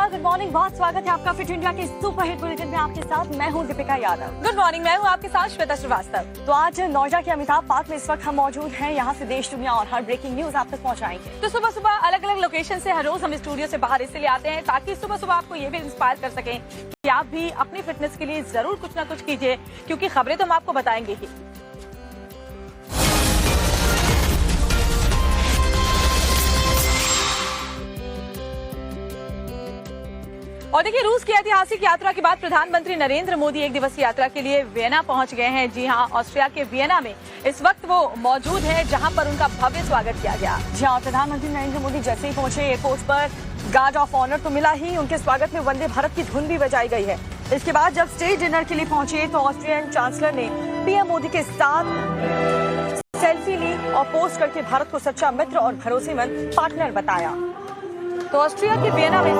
नमस्कार, good morning, बहुत स्वागत है आपका फिट इंडिया के सुपर हिट बुलेटिन में। आपके साथ मैं हूं दीपिका यादव। गुड मॉर्निंग, मैं हूं आपके साथ श्वेता श्रीवास्तव। तो आज नोएडा के अमिताभ पार्क में इस वक्त हम मौजूद हैं। यहाँ से देश दुनिया और हर ब्रेकिंग न्यूज आप तक पहुँचाएंगे। तो सुबह सुबह अलग अलग लोकेशन से हर रोज हम स्टूडियो से बाहर इसलिए आते हैं ताकि सुबह सुबह आपको ये भी इंस्पायर कर सकें कि आप भी अपनी फिटनेस के लिए जरूर कुछ ना कुछ कीजिए, क्योंकि खबरें तो हम आपको बताएंगे ही। और देखिए, रूस की ऐतिहासिक यात्रा के बाद प्रधानमंत्री नरेंद्र मोदी एक दिवसीय यात्रा के लिए वियना पहुंच गए हैं। जी हां, ऑस्ट्रिया के वियना में इस वक्त वो मौजूद है, जहां पर उनका भव्य स्वागत किया गया। जी हां, प्रधानमंत्री नरेंद्र मोदी जैसे ही पहुंचे एयरपोर्ट पर गार्ड ऑफ ऑनर तो मिला ही, उनके स्वागत में वंदे भारत की धुन भी बजाई गई है। इसके बाद जब स्टेट डिनर के लिए पहुंचे तो ऑस्ट्रियन चांसलर ने पीएम मोदी के साथ सेल्फी ली और पोस्ट करके भारत को सच्चा मित्र और भरोसेमंद पार्टनर बताया। तो ऑस्ट्रिया के वियना में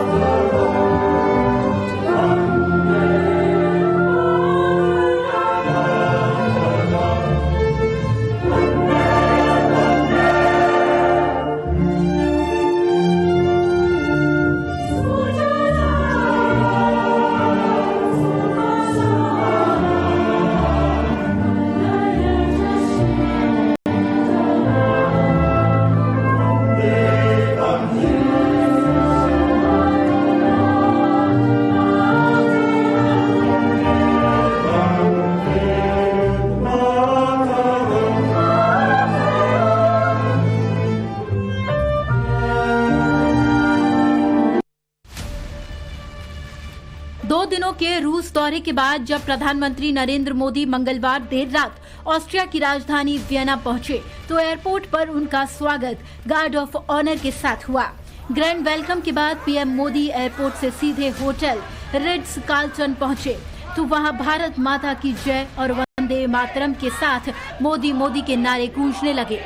दिनों के रूस दौरे के बाद जब प्रधानमंत्री नरेंद्र मोदी मंगलवार देर रात ऑस्ट्रिया की राजधानी वियना पहुंचे तो एयरपोर्ट पर उनका स्वागत गार्ड ऑफ ऑनर के साथ हुआ। ग्रैंड वेलकम के बाद पीएम मोदी एयरपोर्ट से सीधे होटल रिट्ज कार्लटन पहुंचे तो वहां भारत माता की जय और वंदे मातरम के साथ मोदी मोदी के नारे गूंजने लगे।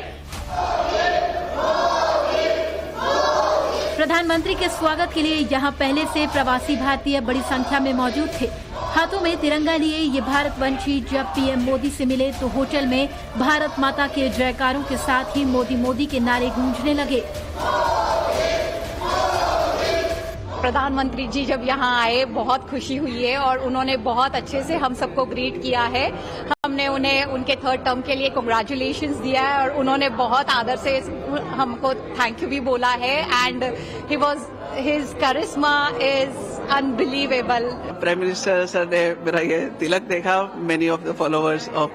प्रधानमंत्री के स्वागत के लिए यहां पहले से प्रवासी भारतीय बड़ी संख्या में मौजूद थे। हाथों में तिरंगा लिए ये भारतवंशी जब पीएम मोदी से मिले तो होटल में भारत माता के जयकारों के साथ ही मोदी मोदी के नारे गूंजने लगे। प्रधानमंत्री जी जब यहाँ आए बहुत खुशी हुई है और उन्होंने बहुत अच्छे से हम सबको ग्रीट किया है। हमने उन्हें उनके थर्ड टर्म के लिए कांग्रेचुलेशंस दिया है और उन्होंने बहुत आदर से हमको थैंक यू भी बोला है। And his charisma is unbelievable. Prime minister sir ने मेरा ये तिलक देखा। Many of the followers of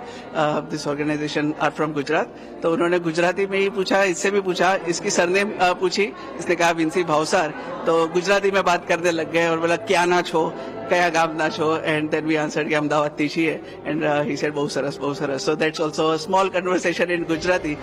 this organisation are from Gujarat, तो उन्होंने गुजराती में ही पूछा, इससे भी पूछा, इसकी सरनेम पूछी, इसने कहा विंसी भावसार, तो गुजराती में बात करने लग गए और बोला क्या ना छो, कया गाम ना छो, एंड देन वी आंसर्ड कि अहमदाबाद થી છીએ, एंड ही सेड बहुत सरस बहुत सरस। So that's also a small conversation in Gujarati.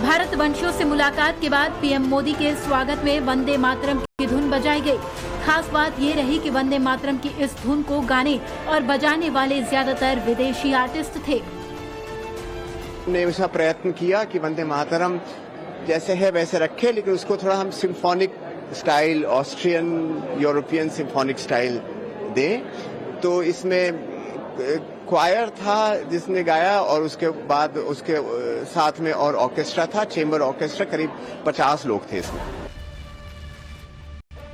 भारत वंशियों से मुलाकात के बाद पीएम मोदी के स्वागत में वंदे मातरम की धुन बजाई गई। खास बात ये रही कि वंदे मातरम की इस धुन को गाने और बजाने वाले ज्यादातर विदेशी आर्टिस्ट थे। हमने ऐसा प्रयत्न किया कि वंदे मातरम जैसे है वैसे रखे, लेकिन उसको थोड़ा हम symphonic style, Austrian European symphonic style दें। तो इसमें क्वायर था जिसने गाया और उसके बाद उसके साथ में और ऑर्केस्ट्रा था, चेंबर ऑर्केस्ट्रा, करीब 50 लोग थे इसमें।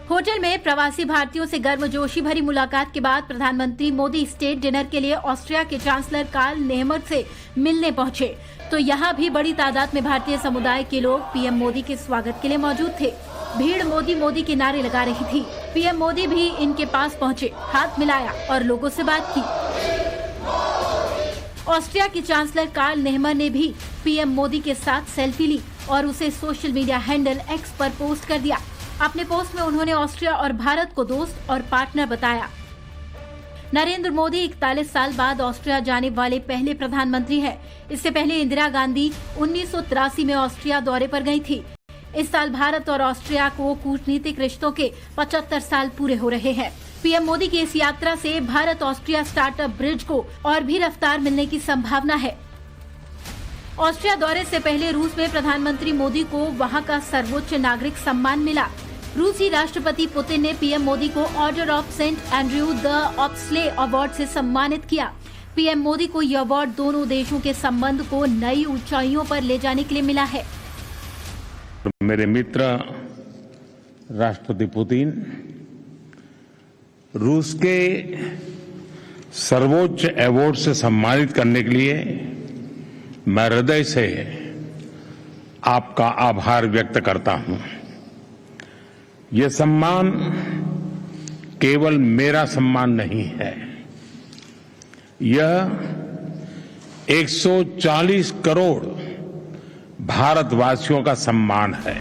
होटल में प्रवासी भारतीयों से गर्मजोशी भरी मुलाकात के बाद प्रधानमंत्री मोदी स्टेट डिनर के लिए ऑस्ट्रिया के चांसलर कार्ल नेहमर से मिलने पहुंचे तो यहाँ भी बड़ी तादाद में भारतीय समुदाय के लोग पीएम मोदी के स्वागत के लिए मौजूद थे। भीड़ मोदी मोदी के नारे लगा रही थी। पीएम मोदी भी इनके पास पहुंचे, हाथ मिलाया और लोगों से बात की। ऑस्ट्रिया की चांसलर कार्ल नेहमर ने भी पीएम मोदी के साथ सेल्फी ली और उसे सोशल मीडिया हैंडल एक्स पर पोस्ट कर दिया। अपने पोस्ट में उन्होंने ऑस्ट्रिया और भारत को दोस्त और पार्टनर बताया। नरेंद्र मोदी 41 साल बाद ऑस्ट्रिया जाने वाले पहले प्रधानमंत्री हैं। इससे पहले इंदिरा गांधी 1983 में ऑस्ट्रिया दौरे पर गई थी। इस साल भारत और ऑस्ट्रिया को कूटनीतिक रिश्तों के 75 साल पूरे हो रहे हैं। पीएम मोदी की इस यात्रा से भारत ऑस्ट्रिया स्टार्टअप ब्रिज को और भी रफ्तार मिलने की संभावना है। ऑस्ट्रिया दौरे से पहले रूस में प्रधानमंत्री मोदी को वहां का सर्वोच्च नागरिक सम्मान मिला। रूसी राष्ट्रपति पुतिन ने पीएम मोदी को Order of Saint Andrew the Apostle award से सम्मानित किया। पीएम मोदी को यह अवार्ड दोनों देशों के संबंध को नई ऊंचाइयों पर ले जाने के लिए मिला है। मेरे मित्र राष्ट्रपति पुतिन रूस के सर्वोच्च अवार्ड से सम्मानित करने के लिए मैं हृदय से आपका आभार व्यक्त करता हूं। ये सम्मान केवल मेरा सम्मान नहीं है, यह 140 करोड़ भारतवासियों का सम्मान है।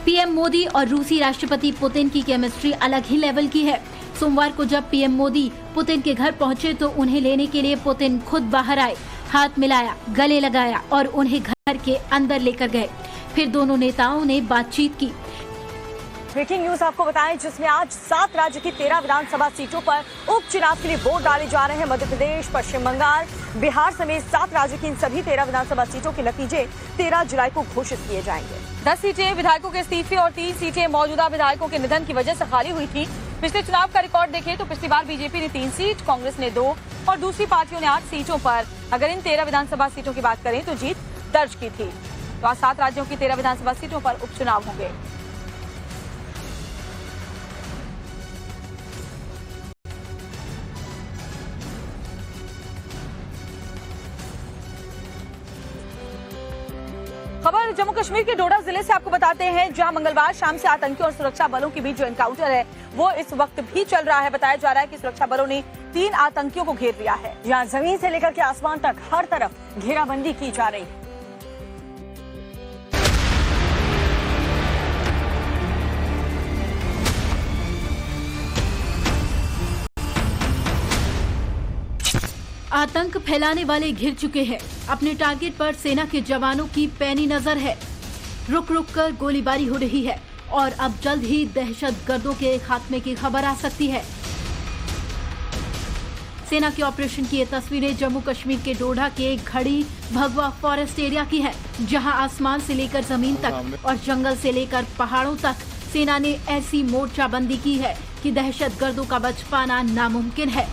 पीएम मोदी और रूसी राष्ट्रपति पुतिन की केमिस्ट्री अलग ही लेवल की है। सोमवार को जब पीएम मोदी पुतिन के घर पहुंचे तो उन्हें लेने के लिए पुतिन खुद बाहर आए, हाथ मिलाया, गले लगाया और उन्हें घर के अंदर लेकर गए। फिर दोनों नेताओं ने बातचीत की। ब्रेकिंग न्यूज आपको बताएं, जिसमें आज 7 राज्य की 13 विधानसभा सीटों पर उपचुनाव के लिए वोट डाले जा रहे हैं। मध्य प्रदेश, पश्चिम बंगाल, बिहार समेत 7 राज्यों की इन सभी 13 विधानसभा सीटों के नतीजे 13 जुलाई को घोषित किए जाएंगे। 10 सीटें विधायकों के इस्तीफे और 3 सीटें मौजूदा विधायकों के निधन की वजह से खाली हुई थी। पिछले चुनाव का रिकॉर्ड देखें तो पिछली बार बीजेपी ने 3 सीट, कांग्रेस ने 2 और दूसरी पार्टियों ने 8 सीटों पर अगर इन 13 विधानसभा सीटों की बात करें तो जीत दर्ज की थी। तो आज 7 राज्यों की 13 विधानसभा सीटों पर उपचुनाव होंगे। खबर जम्मू कश्मीर के डोडा जिले से आपको बताते हैं, जहां मंगलवार शाम से आतंकियों और सुरक्षा बलों के बीच जो एनकाउंटर है वो इस वक्त भी चल रहा है। बताया जा रहा है कि सुरक्षा बलों ने 3 आतंकियों को घेर लिया है। जहां जमीन से लेकर के आसमान तक हर तरफ घेराबंदी की जा रही है। आतंक फैलाने वाले घिर चुके हैं। अपने टारगेट पर सेना के जवानों की पैनी नजर है। रुक रुक कर गोलीबारी हो रही है और अब जल्द ही दहशतगर्दों के खात्मे की खबर आ सकती है। सेना के ऑपरेशन की ये तस्वीरें जम्मू कश्मीर के डोडा के घड़ी भगवा फॉरेस्ट एरिया की है, जहां आसमान से लेकर जमीन तक और जंगल से लेकर पहाड़ों तक सेना ने ऐसी मोर्चाबंदी की है कि दहशतगर्दों का बच पाना नामुमकिन है।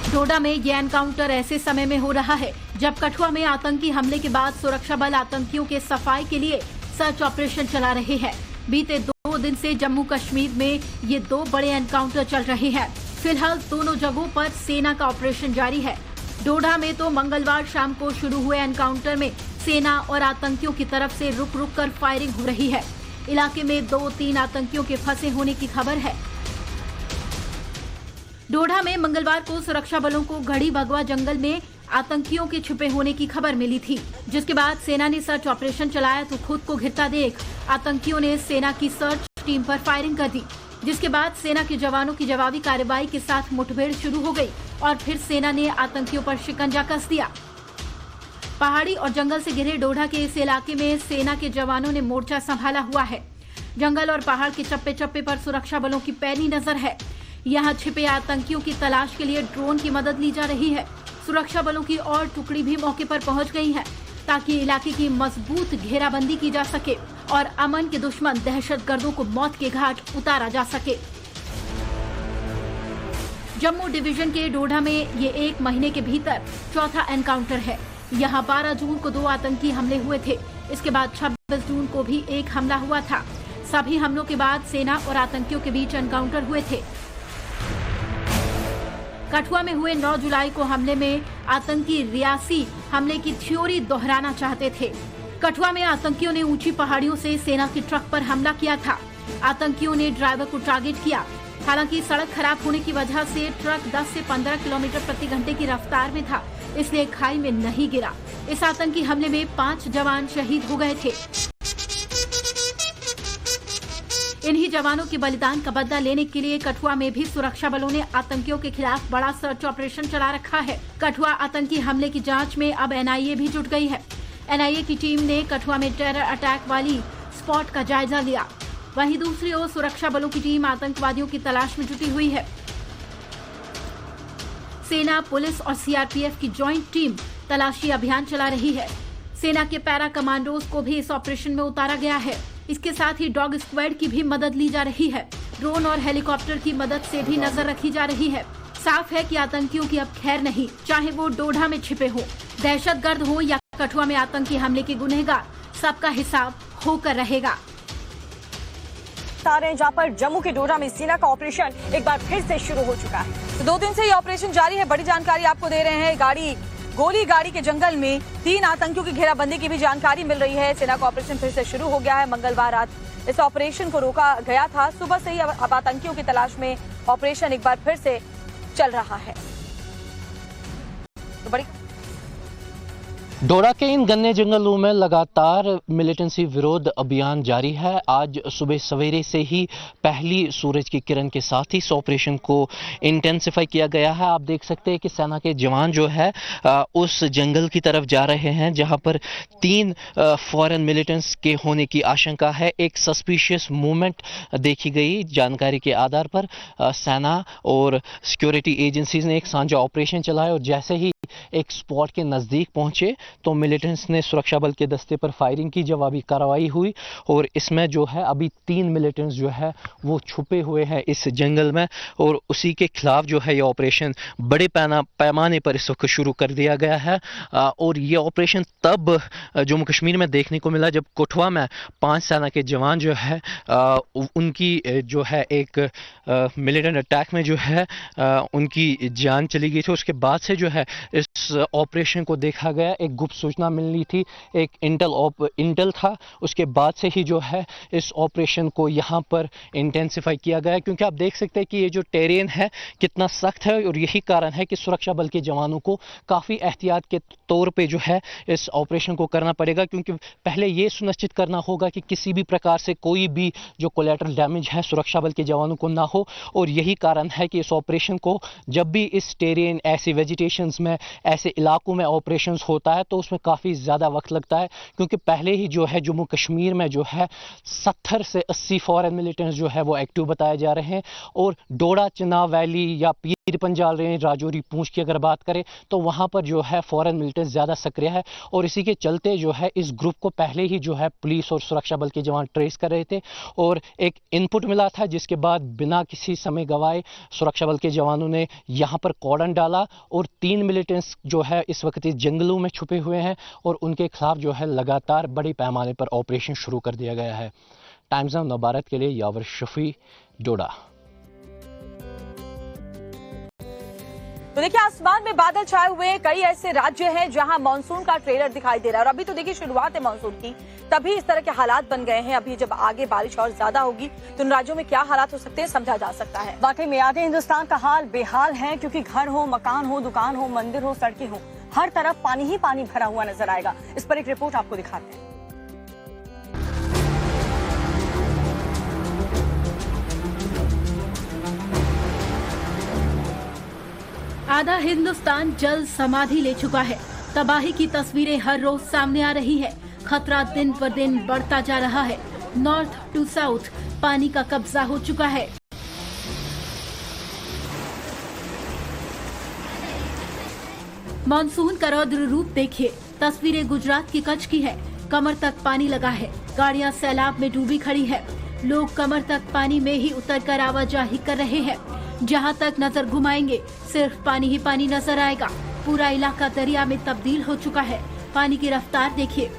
डोडा में यह एनकाउंटर ऐसे समय में हो रहा है जब कठुआ में आतंकी हमले के बाद सुरक्षा बल आतंकियों के सफाई के लिए सर्च ऑपरेशन चला रहे हैं। बीते 2 दिन से जम्मू कश्मीर में ये 2 बड़े एनकाउंटर चल रहे हैं। फिलहाल दोनों जगहों पर सेना का ऑपरेशन जारी है। डोडा में तो मंगलवार शाम को शुरू हुए एनकाउंटर में सेना और आतंकियों की तरफ से रुक रुक कर फायरिंग हो रही है। इलाके में 2-3 आतंकियों के फंसे होने की खबर है। डोडा में मंगलवार को सुरक्षा बलों को घड़ी भगवा जंगल में आतंकियों के छुपे होने की खबर मिली थी, जिसके बाद सेना ने सर्च ऑपरेशन चलाया तो खुद को घिरता देख आतंकियों ने सेना की सर्च टीम पर फायरिंग कर दी, जिसके बाद सेना के जवानों की जवाबी कार्रवाई के साथ मुठभेड़ शुरू हो गई और फिर सेना ने आतंकियों पर शिकंजा कस दिया। पहाड़ी और जंगल से घिरे डोडा के इस इलाके में सेना के जवानों ने मोर्चा संभाला हुआ है। जंगल और पहाड़ के चप्पे चप्पे पर सुरक्षा बलों की पैनी नजर है। यहाँ छिपे आतंकियों की तलाश के लिए ड्रोन की मदद ली जा रही है। सुरक्षा बलों की और टुकड़ी भी मौके पर पहुंच गई है ताकि इलाके की मजबूत घेराबंदी की जा सके और अमन के दुश्मन दहशतगर्दों को मौत के घाट उतारा जा सके। जम्मू डिवीजन के डोडा में ये 1 महीने के भीतर चौथा एनकाउंटर है। यहाँ 12 जून को 2 आतंकी हमले हुए थे। इसके बाद 26 जून को भी एक हमला हुआ था। सभी हमलों के बाद सेना और आतंकियों के बीच एनकाउंटर हुए थे। कठुआ में हुए 9 जुलाई को हमले में आतंकी रियासी हमले की थ्योरी दोहराना चाहते थे। कठुआ में आतंकियों ने ऊंची पहाड़ियों से सेना की ट्रक पर हमला किया था। आतंकियों ने ड्राइवर को टारगेट किया। हालांकि सड़क खराब होने की वजह से ट्रक 10 से 15 किलोमीटर प्रति घंटे की रफ्तार में था, इसलिए खाई में नहीं गिरा। इस आतंकी हमले में 5 जवान शहीद हो गए थे। इन्हीं जवानों के बलिदान का बदला लेने के लिए कठुआ में भी सुरक्षा बलों ने आतंकियों के खिलाफ बड़ा सर्च ऑपरेशन चला रखा है। कठुआ आतंकी हमले की जांच में अब एनआईए भी जुट गई है। एनआईए की टीम ने कठुआ में टेरर अटैक वाली स्पॉट का जायजा लिया। वहीं दूसरी ओर सुरक्षा बलों की टीम आतंकवादियों की तलाश में जुटी हुई है। सेना, पुलिस और सीआरपीएफ की ज्वाइंट टीम तलाशी अभियान चला रही है। सेना के पैरा कमांडोज को भी इस ऑपरेशन में उतारा गया है। इसके साथ ही डॉग स्क्वाड की भी मदद ली जा रही है। ड्रोन और हेलीकॉप्टर की मदद से भी नजर रखी जा रही है। साफ है कि आतंकियों की अब खैर नहीं, चाहे वो डोडा में छिपे हो, दहशतगर्द हो या कठुआ में आतंकी हमले के गुनहगार। सबका हिसाब होकर रहेगा। जहां पर जम्मू के डोडा में सेना का ऑपरेशन एक बार फिर से शुरू हो चुका है। तो 2 दिन से ये ऑपरेशन जारी है। बड़ी जानकारी आपको दे रहे हैं। गोली गाड़ी के जंगल में 3 आतंकियों की घेराबंदी की भी जानकारी मिल रही है। सेना का ऑपरेशन फिर से शुरू हो गया है। मंगलवार रात इस ऑपरेशन को रोका गया था। सुबह से ही अब आतंकियों की तलाश में ऑपरेशन एक बार फिर से चल रहा है। तो बड़ी डोडा के इन घने जंगलों में लगातार मिलिटेंसी विरोध अभियान जारी है। आज सुबह सवेरे से ही पहली सूरज की किरण के साथ ही इस ऑपरेशन को इंटेंसिफाई किया गया है। आप देख सकते हैं कि सेना के जवान जो है उस जंगल की तरफ जा रहे हैं जहां पर 3 फॉरेन मिलिटेंट्स के होने की आशंका है। एक सस्पिशियस मूवमेंट देखी गई। जानकारी के आधार पर सेना और सिक्योरिटी एजेंसीज ने एक साझा ऑपरेशन चलाया और जैसे ही एक स्पॉट के नजदीक पहुंचे तो मिलिटेंट्स ने सुरक्षा बल के दस्ते पर फायरिंग की। जवाबी कार्रवाई हुई और इसमें जो है अभी 3 मिलिटेंट्स जो है वो छुपे हुए हैं इस जंगल में और उसी के खिलाफ जो है ये ऑपरेशन बड़े पैमाने पर इस वक्त शुरू कर दिया गया है। और ये ऑपरेशन तब जम्मू कश्मीर में देखने को मिला जब कठुआ में 5 सेना के जवान जो है उनकी जो है एक मिलिटेंट अटैक में जो है उनकी जान चली गई थी। उसके बाद से जो है इस ऑपरेशन को देखा गया। एक गुप्त सूचना मिली थी, एक इंटेल था। उसके बाद से ही जो है इस ऑपरेशन को यहाँ पर इंटेंसिफाई किया गया क्योंकि आप देख सकते हैं कि ये जो टेरेन है कितना सख्त है और यही कारण है कि सुरक्षा बल के जवानों को काफ़ी एहतियात के तौर पे जो है इस ऑपरेशन को करना पड़ेगा क्योंकि पहले ये सुनिश्चित करना होगा कि किसी भी प्रकार से कोई भी जो कोलैटरल डैमेज है सुरक्षा बल के जवानों को ना हो। और यही कारण है कि इस ऑपरेशन को जब भी इस टेरेन ऐसी वेजिटेशंस में ऐसे इलाकों में ऑपरेशंस होता है तो उसमें काफ़ी ज़्यादा वक्त लगता है क्योंकि पहले ही जो है जम्मू कश्मीर में जो है 70 से 80 फॉरेन मिलिटेंट्स जो है वो एक्टिव बताए जा रहे हैं। और डोडा, चिनाब वैली या पीर पंजाल रेंज, राजौरी, पूंछ की अगर बात करें तो वहाँ पर जो है फॉरेन मिलिटेंट्स ज़्यादा सक्रिय है और इसी के चलते जो है इस ग्रुप को पहले ही जो है पुलिस और सुरक्षा बल के जवान ट्रेस कर रहे थे और एक इनपुट मिला था जिसके बाद बिना किसी समय गवाए सुरक्षा बल के जवानों ने यहाँ पर कॉर्डन डाला और 3 मिलिटेंट्स जो है इस वक्त इस जंगलों में छुपे हुए हैं और उनके खिलाफ जो है लगातार बड़ी पैमाने पर ऑपरेशन शुरू कर दिया गया है। टाइम्स ऑफ नवभारत के लिए यावर शफी, डोडा। तो देखिए आसमान में बादल छाए हुए कई ऐसे राज्य हैं जहां मानसून का ट्रेलर दिखाई दे रहा है और अभी तो देखिए शुरुआत है मानसून की, तभी इस तरह के हालात बन गए हैं। अभी जब आगे बारिश और ज्यादा होगी तो उन राज्यों में क्या हालात हो सकते हैं समझा जा सकता है। वाकई में आधे हिंदुस्तान का हाल बेहाल है क्योंकि घर हो, मकान हो, दुकान हो, मंदिर हो, सड़कें हो, हर तरफ पानी ही पानी भरा हुआ नजर आएगा। इस पर एक रिपोर्ट आपको दिखाते हैं। आधा हिंदुस्तान जल समाधि ले चुका है। तबाही की तस्वीरें हर रोज सामने आ रही है। खतरा दिन पर दिन बढ़ता जा रहा है। नॉर्थ टू साउथ पानी का कब्जा हो चुका है। मॉनसून का रौद्र रूप देखिए। तस्वीरें गुजरात की कच्छ की है। कमर तक पानी लगा है। गाड़ियां सैलाब में डूबी खड़ी है। लोग कमर तक पानी में ही उतरकर आवाजाही कर रहे हैं। जहां तक नजर घुमाएंगे सिर्फ पानी ही पानी नजर आएगा। पूरा इलाका दरिया में तब्दील हो चुका है। पानी की रफ्तार देखिए।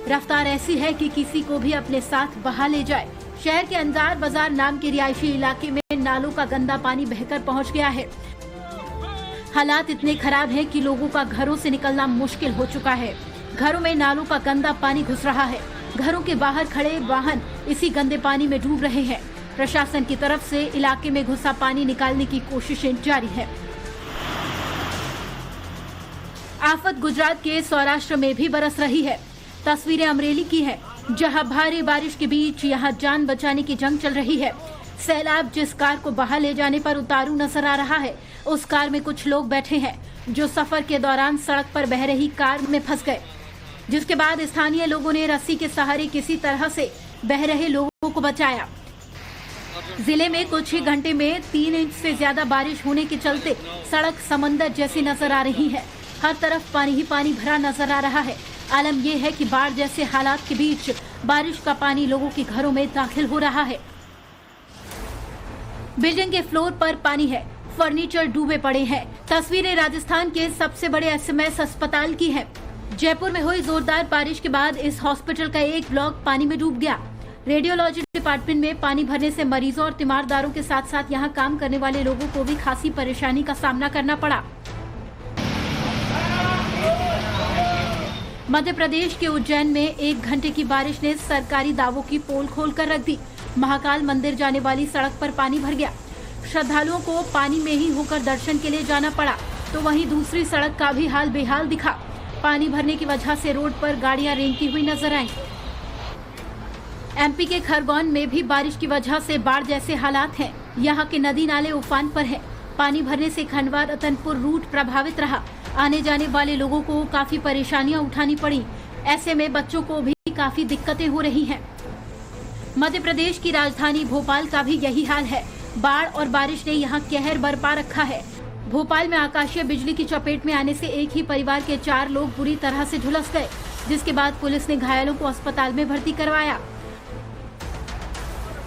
रफ्तार ऐसी है कि किसी को भी अपने साथ बहा ले जाए। शहर के अंगार बाजार नाम के रिहायशी इलाके में नालों का गंदा पानी बहकर पहुंच गया है। हालात इतने खराब हैं कि लोगों का घरों से निकलना मुश्किल हो चुका है। घरों में नालों का गंदा पानी घुस रहा है। घरों के बाहर खड़े वाहन इसी गंदे पानी में डूब रहे हैं। प्रशासन की तरफ से इलाके में घुसा पानी निकालने की कोशिशें जारी है। आफत गुजरात के सौराष्ट्र में भी बरस रही है। तस्वीरें अमरेली की है, जहां भारी बारिश के बीच यहां जान बचाने की जंग चल रही है। सैलाब जिस कार को बहा ले जाने पर उतारू नजर आ रहा है, उस कार में कुछ लोग बैठे हैं जो सफर के दौरान सड़क पर बह रही कार में फंस गए, जिसके बाद स्थानीय लोगों ने रस्सी के सहारे किसी तरह से बह रहे लोगों को बचाया। जिले में कुछ ही घंटे में 3 इंच से ज्यादा बारिश होने के चलते सड़क समंदर जैसी नजर आ रही है। हर तरफ पानी ही पानी भरा नजर आ रहा है। आलम यह है कि बाढ़ जैसे हालात के बीच बारिश का पानी लोगों के घरों में दाखिल हो रहा है। बिल्डिंग के फ्लोर पर पानी है, फर्नीचर डूबे पड़े हैं। तस्वीरें राजस्थान के सबसे बड़े SMS अस्पताल की है। जयपुर में हुई जोरदार बारिश के बाद इस हॉस्पिटल का एक ब्लॉक पानी में डूब गया। रेडियोलॉजी डिपार्टमेंट में पानी भरने से मरीजों और तीमारदारों के साथ साथ यहां काम करने वाले लोगों को भी खासी परेशानी का सामना करना पड़ा। मध्य प्रदेश के उज्जैन में 1 घंटे की बारिश ने सरकारी दावों की पोल खोलकर रख दी। महाकाल मंदिर जाने वाली सड़क पर पानी भर गया। श्रद्धालुओं को पानी में ही होकर दर्शन के लिए जाना पड़ा, तो वहीं दूसरी सड़क का भी हाल बेहाल दिखा। पानी भरने की वजह से रोड पर गाड़ियां रेंगती हुई नजर आईं। एमपी के खरगोन में भी बारिश की वजह से बाढ़ जैसे हालात हैं। यहाँ के नदी नाले उफान पर हैं। पानी भरने से खंडवा रतनपुर रूट प्रभावित रहा। आने जाने वाले लोगों को काफी परेशानियां उठानी पड़ी। ऐसे में बच्चों को भी काफी दिक्कतें हो रही हैं। मध्य प्रदेश की राजधानी भोपाल का भी यही हाल है। बाढ़ और बारिश ने यहाँ कहर बरपा रखा है। भोपाल में आकाशीय बिजली की चपेट में आने से एक ही परिवार के 4 लोग बुरी तरह से झुलस गए, जिसके बाद पुलिस ने घायलों को अस्पताल में भर्ती करवाया।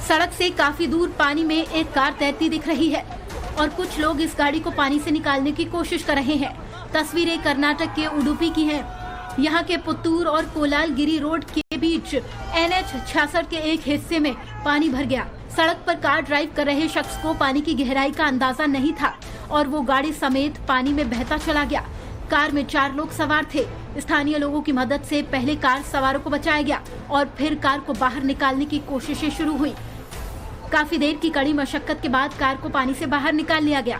सड़क से काफी दूर पानी में एक कार तैरती दिख रही है और कुछ लोग इस गाड़ी को पानी से निकालने की कोशिश कर रहे हैं। तस्वीरें कर्नाटक के उडुपी की हैं। यहाँ के पुत्तूर और कोलालगिरी रोड के बीच NH 66 के एक हिस्से में पानी भर गया। सड़क पर कार ड्राइव कर रहे शख्स को पानी की गहराई का अंदाजा नहीं था और वो गाड़ी समेत पानी में बहता चला गया। कार में 4 लोग सवार थे। स्थानीय लोगों की मदद से पहले कार सवारों को बचाया गया और फिर कार को बाहर निकालने की कोशिशें शुरू हुई। काफी देर की कड़ी मशक्कत के बाद कार को पानी से बाहर निकाल लिया गया।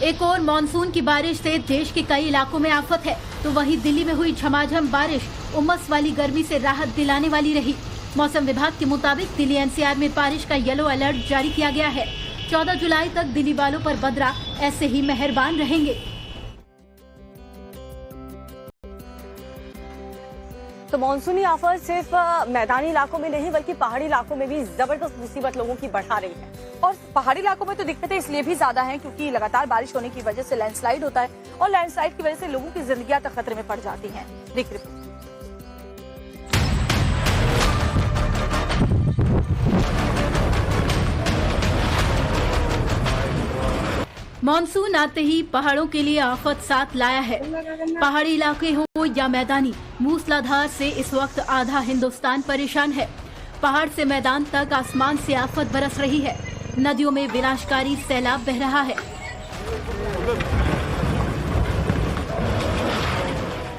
एक और मानसून की बारिश से देश के कई इलाकों में आफत है, तो वहीं दिल्ली में हुई झमाझम बारिश उमस वाली गर्मी से राहत दिलाने वाली रही। मौसम विभाग के मुताबिक दिल्ली NCR में बारिश का येलो अलर्ट जारी किया गया है। 14 जुलाई तक दिल्ली वालों पर बदरा ऐसे ही मेहरबान रहेंगे। तो मानसूनी आफत सिर्फ मैदानी इलाकों में नहीं बल्कि पहाड़ी इलाकों में भी जबरदस्त मुसीबत लोगों की बढ़ा रही है। और पहाड़ी इलाकों में तो दिक्कतें इसलिए भी ज्यादा हैं क्योंकि लगातार बारिश होने की वजह से लैंडस्लाइड होता है और लैंडस्लाइड की वजह से लोगों की जिंदगियां तक खतरे में पड़ जाती हैं। देखिए रिपोर्ट। मानसून आते ही पहाड़ों के लिए आफत साथ लाया है। पहाड़ी इलाके हो या मैदानी, मूसलाधार से इस वक्त आधा हिंदुस्तान परेशान है। पहाड़ से मैदान तक आसमान से आफत बरस रही है। नदियों में विनाशकारी सैलाब बह रहा है।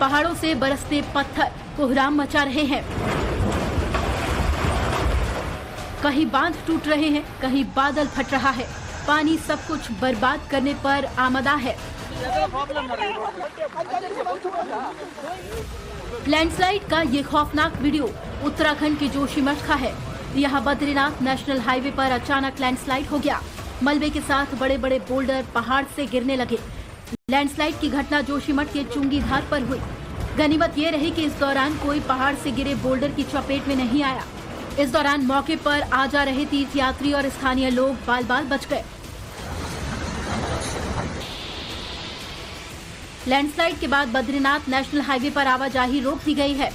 पहाड़ों से बरसते पत्थर कोहराम मचा रहे हैं। कहीं बांध टूट रहे हैं, कहीं बादल फट रहा है। पानी सब कुछ बर्बाद करने पर आमदा है। लैंडस्लाइड का ये खौफनाक वीडियो उत्तराखंड के जोशीमठ का है। यहाँ बद्रीनाथ नेशनल हाईवे पर अचानक लैंडस्लाइड हो गया। मलबे के साथ बड़े बड़े बोल्डर पहाड़ से गिरने लगे। लैंडस्लाइड की घटना जोशीमठ के चुंगी धार पर हुई। गनीमत ये रही कि इस दौरान कोई पहाड़ से गिरे बोल्डर की चपेट में नहीं आया। इस दौरान मौके पर आ जा रहे तीर्थयात्री और स्थानीय लोग बाल बाल बच गए। लैंडस्लाइड के बाद बद्रीनाथ नेशनल हाईवे पर आवाजाही रोक दी गई है।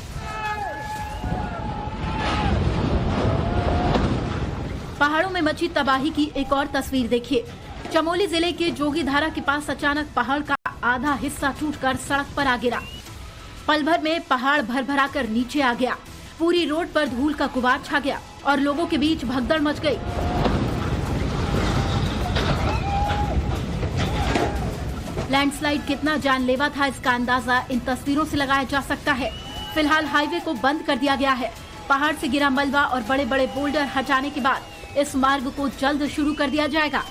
पहाड़ों में मची तबाही की एक और तस्वीर देखिए। चमोली जिले के जोगीधारा के पास अचानक पहाड़ का आधा हिस्सा टूटकर सड़क पर आ गिरा। पल भर में पहाड़ भरभरा कर नीचे आ गया। पूरी रोड पर धूल का गुबार छा गया और लोगों के बीच भगदड़ मच गई। लैंडस्लाइड कितना जानलेवा था इसका अंदाजा इन तस्वीरों से लगाया जा सकता है। फिलहाल हाईवे को बंद कर दिया गया है। पहाड़ से गिरा मलबा और बड़े बड़े बोल्डर हटाने के बाद इस मार्ग को जल्द शुरू कर दिया जाएगा।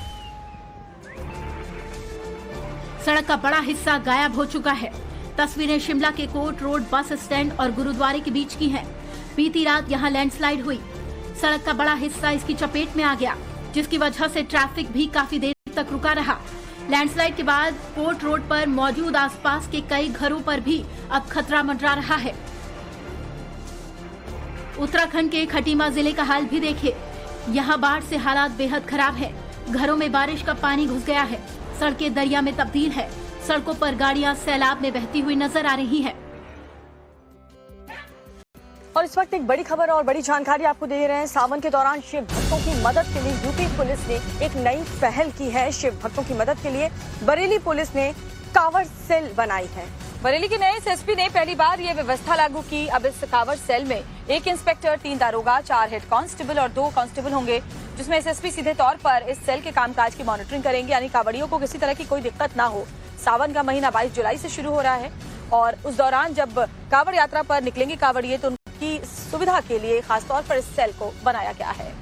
सड़क का बड़ा हिस्सा गायब हो चुका है। तस्वीरें शिमला के कोट रोड बस स्टैंड और गुरुद्वारे के बीच की हैं। बीती रात यहां लैंडस्लाइड हुई। सड़क का बड़ा हिस्सा इसकी चपेट में आ गया, जिसकी वजह से ट्रैफिक भी काफी देर तक रुका रहा। लैंडस्लाइड के बाद कोट रोड पर मौजूद आसपास के कई घरों पर भी अब खतरा मंडरा रहा है। उत्तराखंड के खटीमा जिले का हाल भी देखिए। यहाँ बाढ़ से हालात बेहद खराब है। घरों में बारिश का पानी घुस गया है। सड़कें दरिया में तब्दील है। सड़कों पर गाड़ियां सैलाब में बहती हुई नजर आ रही हैं। और इस वक्त एक बड़ी खबर और बड़ी जानकारी आपको दे रहे हैं। सावन के दौरान शिव भक्तों की मदद के लिए यूपी पुलिस ने एक नई पहल की है। शिव भक्तों की मदद के लिए बरेली पुलिस ने कांवड़ सेल बनाई है। बरेली के नए एसएसपी ने पहली बार ये व्यवस्था लागू की। अब इस कांवड़ सेल में 1 इंस्पेक्टर, 3 दारोगा, 4 हेड कांस्टेबल और 2 कांस्टेबल होंगे, जिसमें एसएसपी सीधे तौर पर इस सेल के कामकाज की मॉनिटरिंग करेंगे, यानी कांवड़ियों को किसी तरह की कोई दिक्कत ना हो। सावन का महीना 22 जुलाई से शुरू हो रहा है और उस दौरान जब कांवड़ यात्रा पर निकलेंगे कांवड़िए तो उनकी सुविधा के लिए खासतौर पर इस सेल को बनाया गया है।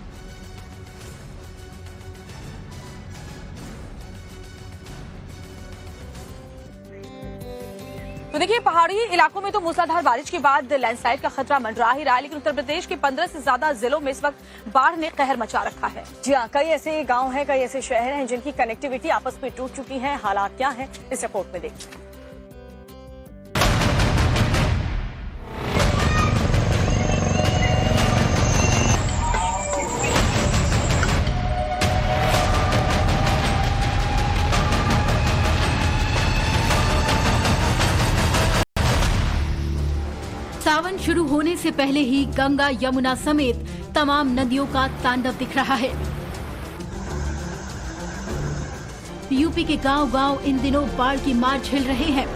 तो देखिए, पहाड़ी इलाकों में तो मूसलाधार बारिश के बाद लैंडस्लाइड का खतरा मंडरा ही रहा है, लेकिन उत्तर प्रदेश के 15 से ज्यादा जिलों में इस वक्त बाढ़ ने कहर मचा रखा है। जी हाँ, कई ऐसे गांव हैं, कई ऐसे शहर हैं जिनकी कनेक्टिविटी आपस में टूट चुकी है। हालात क्या है इस रिपोर्ट में देखते हैं। सावन शुरू होने से पहले ही गंगा, यमुना समेत तमाम नदियों का तांडव दिख रहा है। यूपी के गांव-गांव इन दिनों बाढ़ की मार झेल रहे हैं।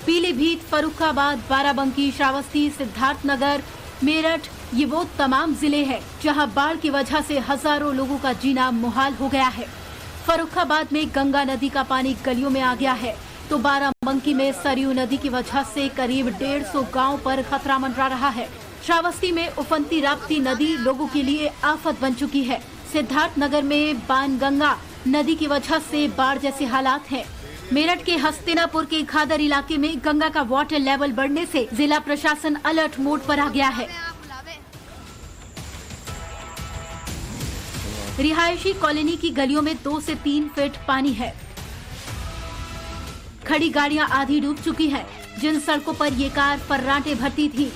पीलीभीत, फर्रुखाबाद, बाराबंकी, श्रावस्ती, सिद्धार्थनगर, मेरठ, ये वो तमाम जिले हैं जहां बाढ़ की वजह से हजारों लोगों का जीना मुहाल हो गया है। फर्रुखाबाद में गंगा नदी का पानी गलियों में आ गया है, तो बाराबंकी में सरयू नदी की वजह से करीब 150 गांव पर खतरा मंडरा रहा है। श्रावस्ती में उफनती राप्ती नदी लोगों के लिए आफत बन चुकी है। सिद्धार्थनगर में बाणगंगा नदी की वजह से बाढ़ जैसे हालात हैं। मेरठ के हस्तिनापुर के खादर इलाके में गंगा का वाटर लेवल बढ़ने से जिला प्रशासन अलर्ट मोड पर आ गया है। रिहायशी कॉलोनी की गलियों में 2 से 3 फीट पानी है। खड़ी गाड़ियां आधी डूब चुकी हैं। जिन सड़कों पर ये कार फर्राटे भरती थी,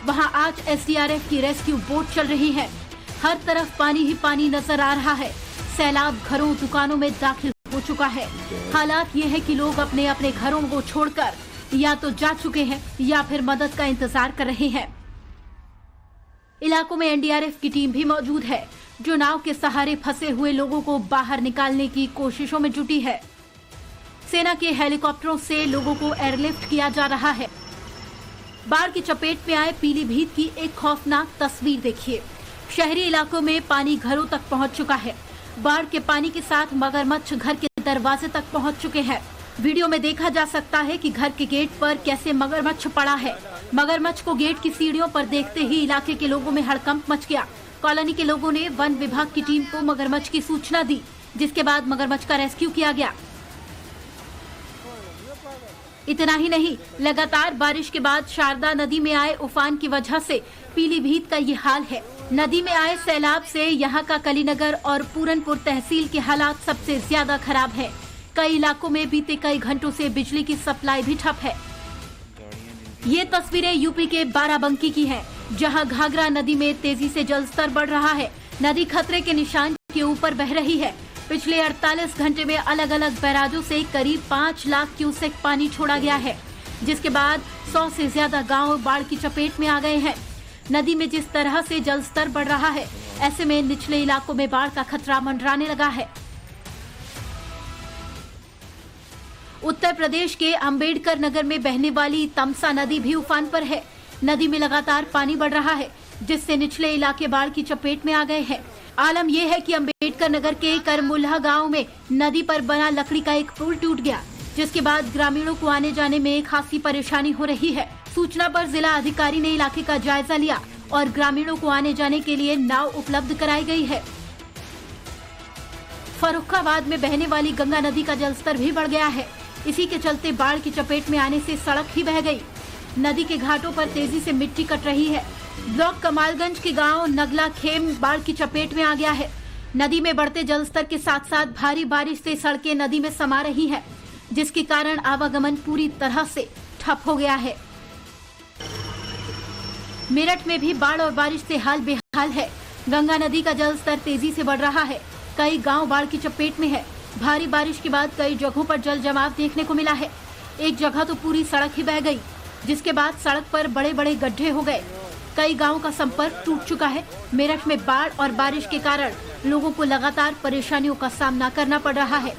वहां आज एसडीआरएफ की रेस्क्यू बोट चल रही है। हर तरफ पानी ही पानी नजर आ रहा है। सैलाब घरों, दुकानों में दाखिल हो चुका है। हालात ये है कि लोग अपने अपने घरों को छोड़कर या तो जा चुके हैं या फिर मदद का इंतजार कर रहे हैं। इलाकों में एनडीआरएफ की टीम भी मौजूद है, जो नाव के सहारे फंसे हुए लोगों को बाहर निकालने की कोशिशों में जुटी है। सेना के हेलीकॉप्टरों से लोगों को एयरलिफ्ट किया जा रहा है। बाढ़ की चपेट में आए पीलीभीत की एक खौफनाक तस्वीर देखिए। शहरी इलाकों में पानी घरों तक पहुंच चुका है। बाढ़ के पानी के साथ मगरमच्छ घर के दरवाजे तक पहुंच चुके हैं। वीडियो में देखा जा सकता है कि घर के गेट पर कैसे मगरमच्छ पड़ा है। मगरमच्छ को गेट की सीढ़ियों पर देखते ही इलाके के लोगों में हड़कंप मच गया। कॉलोनी के लोगों ने वन विभाग की टीम को मगरमच्छ की सूचना दी, जिसके बाद मगरमच्छ का रेस्क्यू किया गया। इतना ही नहीं, लगातार बारिश के बाद शारदा नदी में आए उफान की वजह से पीलीभीत का ये हाल है। नदी में आए सैलाब से यहाँ का कलीनगर और पूरनपुर तहसील के हालात सबसे ज्यादा खराब है। कई इलाकों में बीते कई घंटों से बिजली की सप्लाई भी ठप है। ये तस्वीरें यूपी के बाराबंकी की हैं, जहां घाघरा नदी में तेजी से जलस्तर बढ़ रहा है। नदी खतरे के निशान के ऊपर बह रही है। पिछले 48 घंटे में अलग अलग बैराजों से करीब 5 लाख क्यूसेक पानी छोड़ा गया है, जिसके बाद 100 से ज्यादा गांव बाढ़ की चपेट में आ गए हैं। नदी में जिस तरह से जलस्तर बढ़ रहा है, ऐसे में निचले इलाकों में बाढ़ का खतरा मंडराने लगा है। उत्तर प्रदेश के अंबेडकर नगर में बहने वाली तमसा नदी भी उफान पर है। नदी में लगातार पानी बढ़ रहा है, जिससे निचले इलाके बाढ़ की चपेट में आ गए हैं। आलम यह है कि अंबेडकर नगर के करमुल्हा गांव में नदी पर बना लकड़ी का एक पुल टूट गया, जिसके बाद ग्रामीणों को आने जाने में खासी परेशानी हो रही है। सूचना पर जिला अधिकारी ने इलाके का जायजा लिया और ग्रामीणों को आने जाने के लिए नाव उपलब्ध कराई गई है। फर्रुखाबाद में बहने वाली गंगा नदी का जलस्तर भी बढ़ गया है। इसी के चलते बाढ़ की चपेट में आने से सड़क ही बह गई। नदी के घाटों पर तेजी से मिट्टी कट रही है। ब्लॉक कमालगंज के गांव नगला खेम बाढ़ की चपेट में आ गया है। नदी में बढ़ते जलस्तर के साथ साथ भारी बारिश से सड़कें नदी में समा रही हैं, जिसके कारण आवागमन पूरी तरह से ठप हो गया है। मेरठ में भी बाढ़ और बारिश से हाल बेहाल है। गंगा नदी का जलस्तर तेजी से बढ़ रहा है। कई गांव बाढ़ की चपेट में है। भारी बारिश के बाद कई जगहों पर जल जमाव देखने को मिला है। एक जगह तो पूरी सड़क ही बह गई, जिसके बाद सड़क पर बड़े बड़े गड्ढे हो गए। कई गांवों का संपर्क टूट चुका है। मेरठ में बाढ़ और बारिश के कारण लोगों को लगातार परेशानियों का सामना करना पड़ रहा है।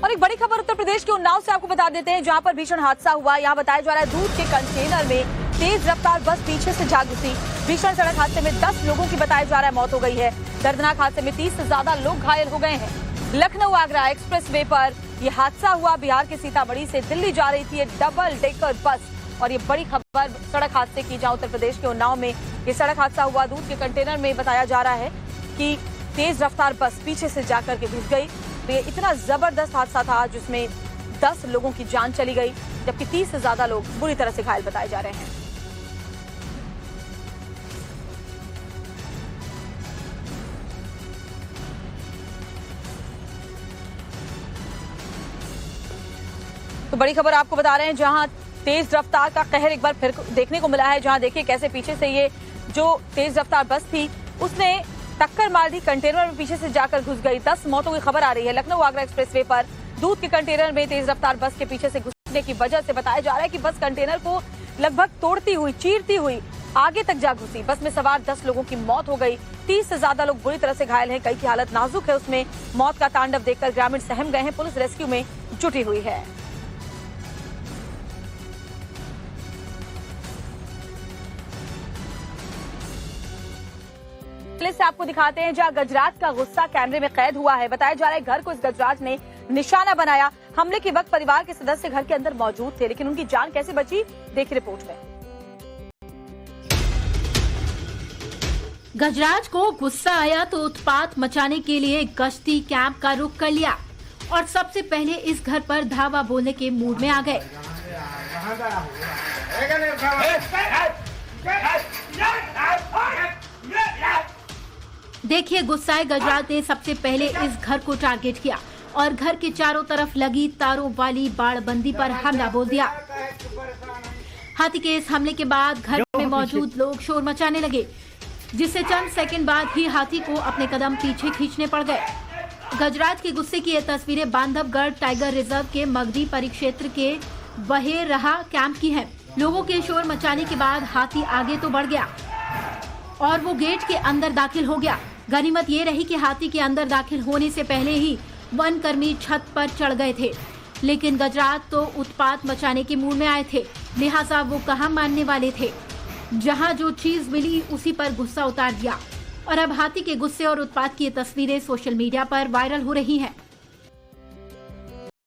और एक बड़ी खबर उत्तर प्रदेश के उन्नाव से आपको बता देते हैं, जहां पर भीषण हादसा हुआ। यहाँ बताया जा रहा है दूध के कंटेनर में तेज रफ्तार बस पीछे से जा घुसी। भीषण सड़क हादसे में 10 लोगों की बताया जा रहा है मौत हो गई है। दर्दनाक हादसे में 30 से ज्यादा लोग घायल हो गए हैं। लखनऊ आगरा एक्सप्रेस वे पर यह हादसा हुआ। बिहार के सीतामढ़ी से दिल्ली जा रही थी डबल डेकर बस। और ये बड़ी खबर सड़क हादसे की, जहां उत्तर प्रदेश के उन्नाव में ये सड़क हादसा हुआ। दूध के कंटेनर में बताया जा रहा है कि तेज रफ्तार बस पीछे से जाकर के घुस गई। तो ये इतना जबरदस्त हादसा था जिसमें 10 लोगों की जान चली गई, जबकि 30 से ज्यादा लोग बुरी तरह से घायल बताए जा रहे हैं। तो बड़ी खबर आपको बता रहे हैं, जहां तेज रफ्तार का कहर एक बार फिर देखने को मिला है। जहां देखिए कैसे पीछे से ये जो तेज रफ्तार बस थी उसने टक्कर मार दी, कंटेनर में पीछे से जाकर घुस गई। 10 मौतों की खबर आ रही है। लखनऊ आगरा एक्सप्रेसवे पर दूध के कंटेनर में तेज रफ्तार बस के पीछे से घुसने की वजह से बताया जा रहा है कि बस कंटेनर को लगभग तोड़ती हुई, चीरती हुई आगे तक जा घुसी। बस में सवार 10 लोगों की मौत हो गई। 30 से ज्यादा लोग बुरी तरह से घायल हैं। कई की हालत नाजुक है। उसमें मौत का तांडव देखकर ग्रामीण सहम गए हैं। पुलिस रेस्क्यू में जुटी हुई है। से आपको दिखाते हैं जहां गजराज का गुस्सा कैमरे में कैद हुआ है। बताया जा रहा है घर को इस गजराज ने निशाना बनाया। हमले के वक्त परिवार के सदस्य घर के अंदर मौजूद थे, लेकिन उनकी जान कैसे बची, देखिए रिपोर्ट में। गजराज को गुस्सा आया तो उत्पात मचाने के लिए गश्ती कैंप का रुख कर लिया और सबसे पहले इस घर पर धावा बोलने के मूड में आ गए। देखिए, गुस्साए गजराज ने सबसे पहले इस घर को टारगेट किया और घर के चारों तरफ लगी तारों वाली बाड़बंदी पर हमला बोल दिया। हाथी के इस हमले के बाद घर में मौजूद लोग शोर मचाने लगे, जिससे चंद सेकंड बाद ही हाथी को अपने कदम पीछे खींचने पड़ गए। गजराज के गुस्से की ये तस्वीरें बांधवगढ़ टाइगर रिजर्व के मगधी परिक्षेत्र के बहेरहा कैंप की हैं। लोगों के शोर मचाने के बाद हाथी आगे तो बढ़ गया और वो गेट के अंदर दाखिल हो गया। गनीमत ये रही कि हाथी के अंदर दाखिल होने से पहले ही वन कर्मी छत पर चढ़ गए थे, लेकिन गजराज तो उत्पात मचाने के मूड में आए थे, लिहाजा वो कहाँ मानने वाले थे। जहां जो चीज मिली उसी पर गुस्सा उतार दिया और अब हाथी के गुस्से और उत्पात की ये तस्वीरें सोशल मीडिया पर वायरल हो रही हैं।